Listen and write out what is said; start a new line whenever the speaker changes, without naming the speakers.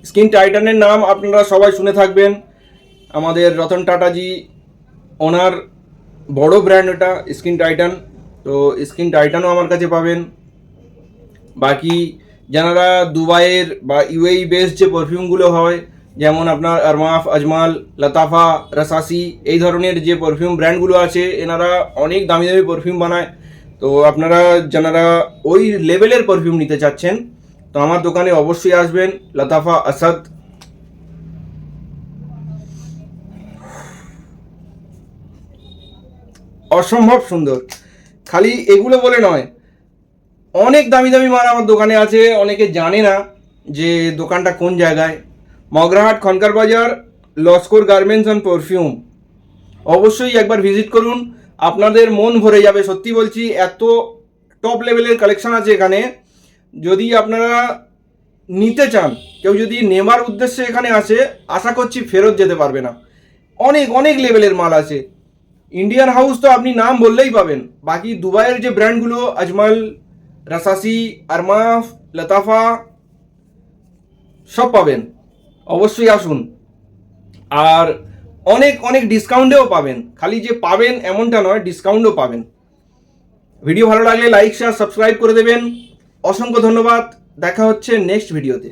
Skin টাইটানের নাম আপনারা সবাই শুনে থাকবেন। আমাদের রতন টাটাজি ওনার বড় ব্র্যান্ড এটা স্কিন টাইটান। তো স্কিন টাইটানও আমার কাছে পাবেন। বাকি যারা দুবাইয়ের বা ইউএই বেসড যে পারফিউমগুলো হয়, যেমন আপনার আরমাফ, আজমাল, লতাফা, রাসাসি, এই ধরনের যে পারফিউম ব্র্যান্ডগুলো আছে, এনারা অনেক দামি দামি পারফিউম বানায়। তো আপনারা যারা ওই লেভেলের পারফিউম নিতে চাচ্ছেন, তো আমার দোকানে অবশ্যই আসবেন। লতাফা, আসাদ, অসম্ভব সুন্দর। খালি এগুলো বলে নয়, অনেক দামি দামি মাল আমার দোকানে আছে, অনেকে জানে না যে দোকানটা কোন জায়গায়। মগরাহাট, খনকার বাজার, লস্কর গার্মেন্টস অ্যান্ড পারফিউম। অবশ্যই একবার ভিজিট করুন, আপনাদের মন ভরে যাবে। সত্যি বলছি, এত টপ লেভেলের কালেকশন আছে এখানে। যদি আপনারা নিতে চান, কেউ যদি নেবার উদ্দেশ্যে এখানে আসে, আশা করছি ফেরত যেতে পারবে না। অনেক অনেক লেভেলের মাল আছে। ইন্ডিয়ান হাউস তো আপনি নাম বললেই পাবেন। বাকি দুবাইয়ের যে ব্র্যান্ডগুলো, আজমাল, রাসাসি, আরমাফ, লতাফা, সব পাবেন। অবশ্যই আসুন। আর অনেক অনেক ডিসকাউন্টেও পাবেন। খালি যে পাবেন এমনটা নয়, ডিসকাউন্টও পাবেন। ভিডিও ভালো লাগলে লাইক, শেয়ার, সাবস্ক্রাইব করে দেবেন। অসংখ্য ধন্যবাদ। দেখা হচ্ছে নেক্সট ভিডিওতে।